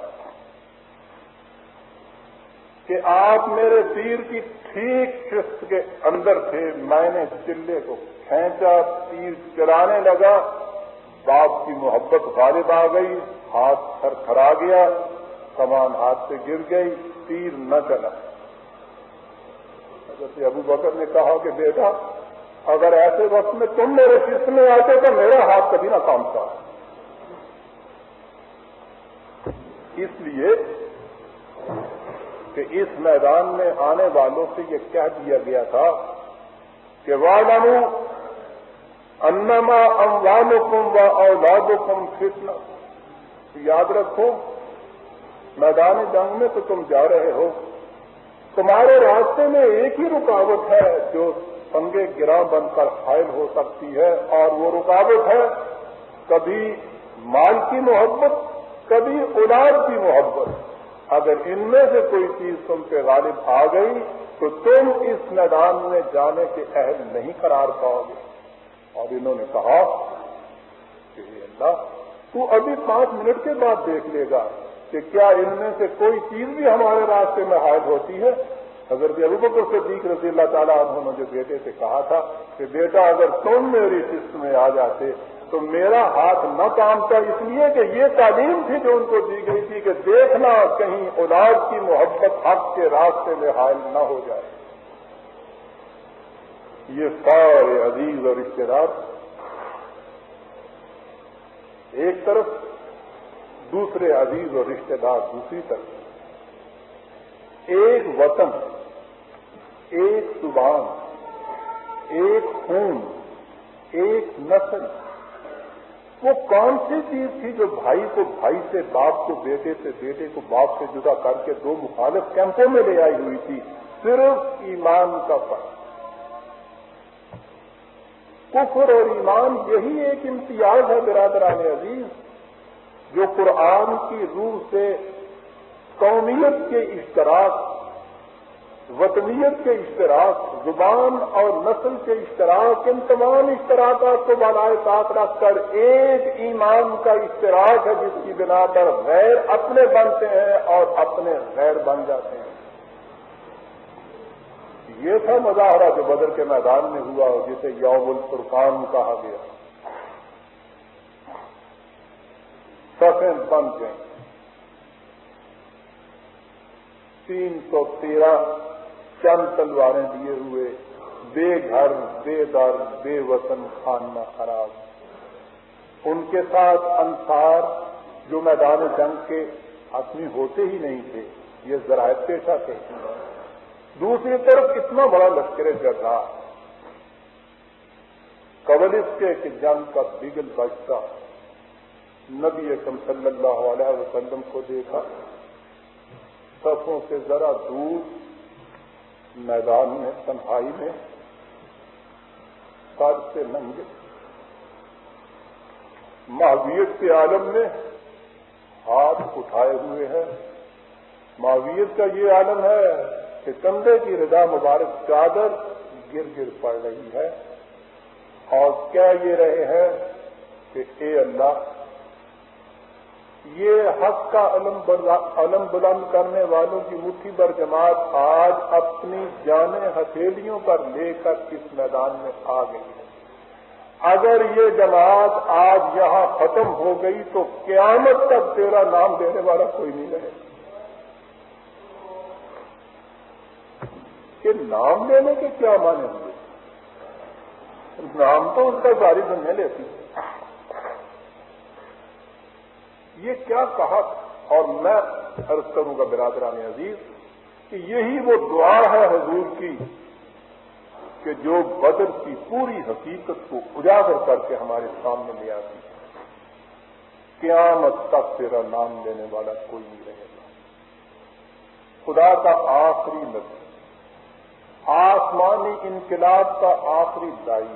کہ آپ میرے تیر کی ٹھیک شست کے اندر تھے. میں نے چلے کو کھینچا، تیر چلانے لگا، باپ کی محبت غالب آ گئی، ہاتھ تھر تھرا گیا، کمان ہاتھ سے گر گئی، تیر نہ چلا. حضرت ابو بکر نے کہا کہ بیٹا، اگر ایسے وقت میں تم میرے شست میں آتے تو میرا ہاتھ کبھی نہ کامتا. اس لیے کہ اس میدان میں آنے والوں سے یہ کہہ دیا گیا تھا کہ وَاعْلَمُوا أَنَّمَا أَمْوَالُكُمْ وَأَوْلَادُكُمْ فِتْنَةٌ. یاد رکھو، میدان جنگ میں تو تم جا رہے ہو، تمہارے راستے میں ایک ہی رکاوٹ ہے جو سنگے گراں بن کر حائل ہو سکتی ہے، اور وہ رکاوٹ ہے کبھی مال کی محبت، کبھی اولاد کی محبت. اگر ان میں سے کوئی چیز تم پہ غالب آ گئی تو تم اس میدان میں جانے کے اہل نہیں قرار پاؤ گے. اور انہوں نے کہا کہ اللہ، تو ابھی 5 منٹ کے بعد دیکھ لے گا کہ کیا ان میں سے کوئی چیز بھی ہمارے راستے میں حائل ہوتی ہے. حضرت ابوبکر صدیق رضی اللہ تعالیٰ عنہ نے جو بیٹے سے کہا تھا کہ بیٹا، اگر تم میری قسط میں آ جاتے تو میرا ہاتھ نہ کامتا، اس لیے کہ یہ تعلیم تھی جو ان کو دی گئی تھی کہ دیکھنا کہیں اولاد کی محبت حق کے راستے میں حائل نہ ہو جائے. یہ سارے عزیز اور رشتے دار ایک طرف، دوسرے عزیز اور رشتے دار دوسری طرف. ایک وطن، ایک زبان، ایک خون، ایک نسل. وہ کون سی چیز تھی جو بھائی کو بھائی سے، باپ کو بیٹے سے، بیٹے کو باپ سے جدا کر کے 2 مخالف کیمپوں میں لے آئی ہوئی تھی؟ صرف ایمان کا فرق. کفر اور ایمان یہی ایک امتیاز ہے برادران عزیز جو قرآن کی روح سے قومیت کے اشتراک، وطنیت کے اشتراک، زبان اور نسل کے اشتراک، ان تمام اشتراکات کو بالائے طاق رکھ کر ایک ایمان کا اشتراک ہے جس کی بنا پر غیر اپنے بنتے ہیں اور اپنے غیر بن جاتے ہیں. یہ تھا مظاہرہ جو بدر کے میدان میں ہوا اور جسے یوم الفرقان کہا گیا. صفیں بن گئیں. 313 چند تلواریں دیے ہوئے، بے گھر، بے در، بے وطن، خانہ خراب. ان کے ساتھ انصار جو میدان جنگ کے حتمی ہوتے ہی نہیں تھے، یہ ذرائع پیشہ تھے. دوسری طرف اتنا بڑا لشکر جرار قبل اس کے کہ جنگ کا بگل بجتا نبی اکرم صلی اللہ علیہ وسلم کو دیکھا، صفوں سے ذرا دور میدان میں تنہائی میں سر سے ننگے ماویت کے عالم میں ہاتھ اٹھائے ہوئے ہیں. ماویت کا یہ عالم ہے کہ کندھے کی رضا مبارک چادر گر گر پڑ رہی ہے اور کہہ یہ رہے ہیں کہ اے اللہ، یہ حق کا علم بلند کرنے والوں کی مٹھی بھر جماعت آج اپنی جانیں ہتھیلیوں پر لے کر اس میدان میں آ گئی ہے. اگر یہ جماعت آج یہاں ختم ہو گئی تو قیامت تک تیرا نام دینے والا کوئی نہیں رہے. کہ نام لینے کے کیا معنی ہوئے؟ نام تو اس کا ساری دنیا لیتی ہے. یہ کیا کہا؟ اور میں عرض کروں گا برادران عزیز کہ یہی وہ دعا ہے حضور کی کہ جو بدر کی پوری حقیقت کو اجاگر کر کے ہمارے سامنے لے آتی ہے. قیامت تک تیرا نام لینے والا کوئی نہیں رہے گا. خدا کا آخری نبی، آسمانی انقلاب کا آخری دائی،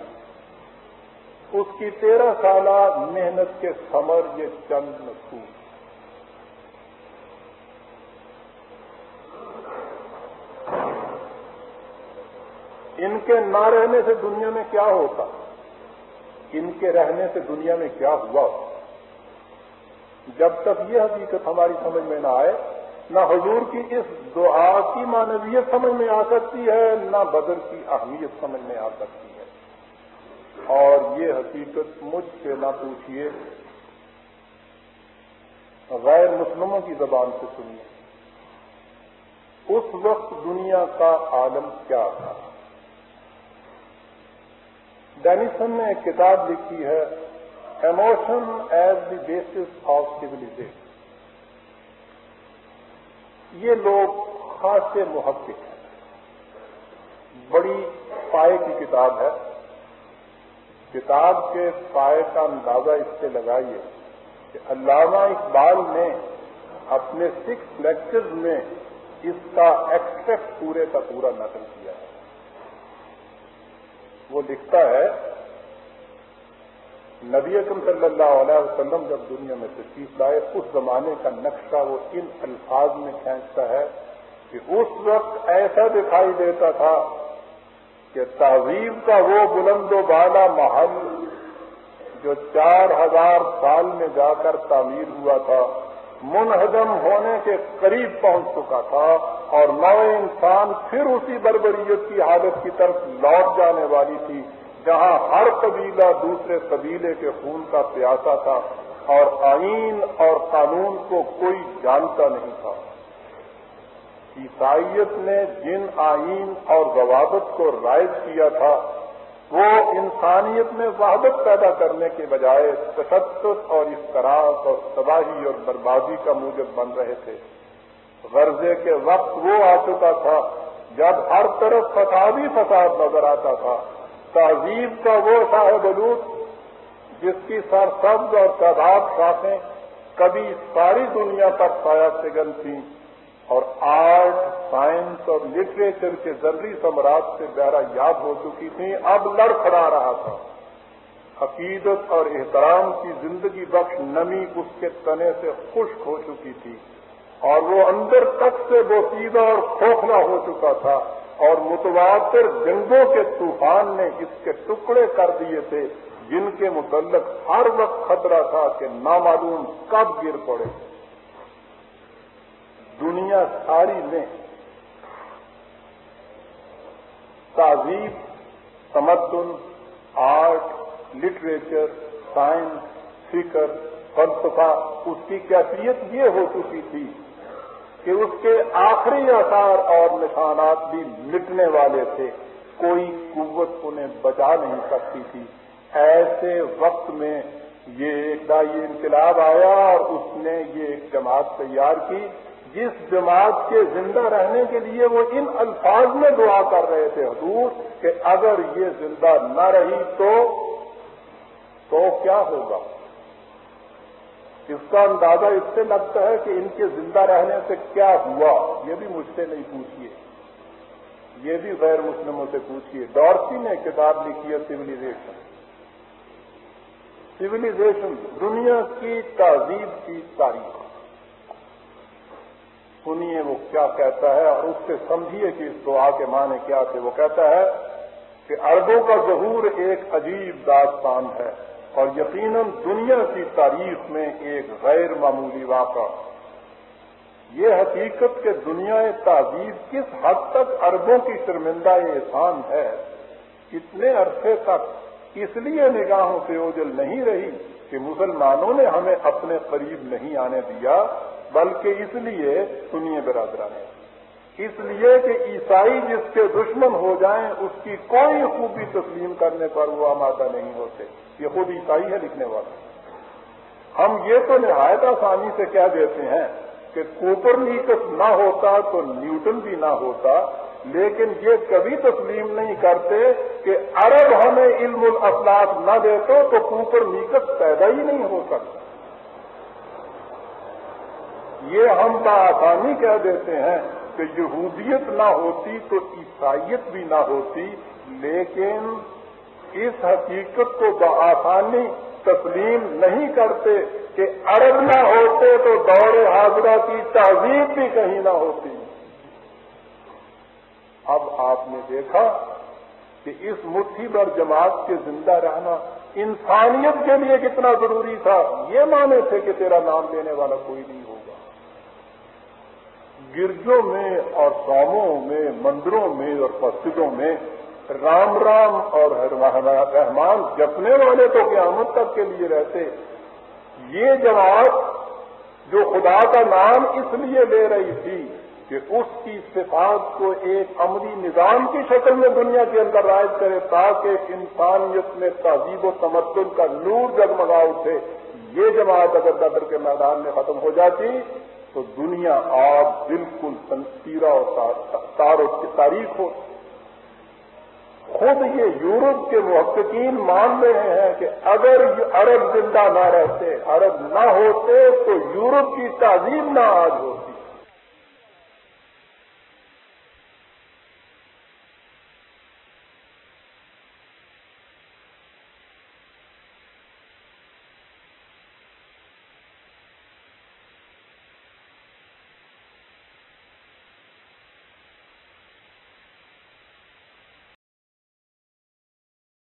اس کی 13 سالہ محنت کے ثمر یہ چند نصوص. ان کے نہ رہنے سے دنیا میں کیا ہوتا، ان کے رہنے سے دنیا میں کیا ہوا؟ جب تک یہ حقیقت ہماری سمجھ میں نہ آئے، نہ حضور کی اس دعا کی معنویت سمجھ میں آ سکتی ہے، نہ بدر کی اہمیت سمجھ میں آ سکتی ہے. اور یہ حقیقت مجھ سے نہ پوچھیے، غیر مسلموں کی زبان سے سنیے. اس وقت دنیا کا عالم کیا تھا؟ ڈینیسن نے ایک کتاب لکھی ہے، emotion as the basis of civilisation. یہ لوگ خاصے محقق ہیں، بڑی پائے کی کتاب ہے. کتاب کے پائے کا اندازہ اس سے لگائیے کہ علامہ اقبال نے اپنے 6 لیکچرز میں اس کا ایکسٹریکٹ پورے کا پورا نقل کیا ہے. وہ لکھتا ہے، نبی اکرم صلی اللہ علیہ وسلم جب دنیا میں تشریف لائے، اس زمانے کا نقشہ وہ ان الفاظ میں کھینچتا ہے کہ اس وقت ایسا دکھائی دیتا تھا کہ تہذیب کا وہ بلند و بالا محل جو 4000 سال میں جا کر تعمیر ہوا تھا، منہدم ہونے کے قریب پہنچ چکا تھا، اور نو انسان پھر اسی بربریت کی حالت کی طرف لوٹ جانے والی تھی جہاں ہر قبیلہ دوسرے قبیلے کے خون کا پیاسا تھا اور آئین اور قانون کو کوئی جانتا نہیں تھا. عیسائیت نے جن آئین اور ضوابط کو رائج کیا تھا وہ انسانیت میں وحدت پیدا کرنے کے بجائے تشدد اور افتراق اور تباہی اور بربادی کا موجب بن رہے تھے. غرضے کے وقت وہ آ چکا تھا جب ہر طرف فساد ہی فساد نظر آتا تھا. تہذیب کا وہ شاہ بلوط جس کی سرسبز اور شاداب شاخیں کبھی ساری دنیا پر سایہ سگن تھیں اور آرٹ، سائنس اور لٹریچر کے ذری ثمرات سے بہرہ یاب ہو چکی تھیں، اب لڑکھڑا رہا تھا. عقیدت اور احترام کی زندگی بخش نمی اس کے تنے سے خشک ہو چکی تھی اور وہ اندر تک سے بوسیدہ اور کھوکھلا ہو چکا تھا، اور متواتر جنگوں کے طوفان نے اس کے ٹکڑے کر دیے تھے جن کے متعلق ہر وقت خطرہ تھا کہ نامعلوم کب گر پڑے. دنیا ساری میں تہذیب، تمدن، آرٹ، لٹریچر، سائنس، فکر، فلسفہ، اس کی کیفیت یہ ہو چکی تھی کہ اس کے آخری آثار اور نشانات بھی مٹنے والے تھے، کوئی قوت انہیں بچا نہیں سکتی تھی. ایسے وقت میں یہ ایک دائی انقلاب آیا اور اس نے یہ ایک جماعت تیار کی جس جماعت کے زندہ رہنے کے لیے وہ ان الفاظ میں دعا کر رہے تھے حضور کہ اگر یہ زندہ نہ رہی تو کیا ہوگا؟ اس کا اندازہ اس سے لگتا ہے کہ ان کے زندہ رہنے سے کیا ہوا، یہ بھی مجھ سے نہیں پوچھیے، یہ بھی غیر مسلموں سے پوچھیے۔ ڈارسی نے کتاب لکھی ہے سویلائزیشن، دنیا کی تہذیب کی تاریخ۔ سنیے وہ کیا کہتا ہے اور اس سے سمجھیے کہ اس دعا کے معنی کیا تھے۔ وہ کہتا ہے کہ عربوں کا ظہور ایک عجیب داستان ہے اور یقیناً دنیا کی تاریخ میں ایک غیر معمولی واقعہ۔ یہ حقیقت کہ دنیا تہذیب کس حد تک عربوں کی شرمندہ احسان ہے، اتنے عرصے تک اس لیے نگاہوں سے اوجھل نہیں رہی کہ مسلمانوں نے ہمیں اپنے قریب نہیں آنے دیا، بلکہ اس لیے سنیے برادران، اس لیے کہ عیسائی جس کے دشمن ہو جائیں اس کی کوئی خوبی تسلیم کرنے پر وہ آمادہ نہیں ہوتے۔ یہ خود عیسائی ہے لکھنے والا۔ ہم یہ تو نہایت آسانی سے کہہ دیتے ہیں کہ کوپرنیکس نہ ہوتا تو نیوٹن بھی نہ ہوتا، لیکن یہ کبھی تسلیم نہیں کرتے کہ عرب ہمیں علم الافلاک نہ دیتے تو کوپرنیکس پیدا ہی نہیں ہو سکتا۔ یہ ہم بآسانی کہہ دیتے ہیں کہ یہودیت نہ ہوتی تو عیسائیت بھی نہ ہوتی، لیکن اس حقیقت کو بآسانی تسلیم نہیں کرتے کہ عرب نہ ہوتے تو دور حاضرہ کی تہذیب بھی کہیں نہ ہوتی۔ اب آپ نے دیکھا کہ اس مٹھی بھر جماعت کے زندہ رہنا انسانیت کے لیے کتنا ضروری تھا۔ یہ مانے تھے کہ تیرا نام لینے والا کوئی نہیں ہوگا۔ گرجوں میں اور سوموں میں، مندروں میں اور مسجدوں میں رام رام اور رحمان جپنے والے تو قیامت تک کے لیے رہتے۔ یہ جماعت جو خدا کا نام اس لیے لے رہی تھی کہ اس کی صفات کو ایک عملی نظام کی شکل میں دنیا کے اندر رائج کرے تاکہ انسانیت میں تہذیب و تمدن کا نور جگمگا اٹھے، یہ جماعت اگر بدر کے میدان میں ختم ہو جاتی تو دنیا آج بالکل تنسیرہ اور تاریخ ہو۔ خود یہ یورپ کے محققین مان رہے ہیں کہ اگر عرب زندہ نہ رہتے، عرب نہ ہوتے تو یورپ کی تہذیب نہ آج ہوتی۔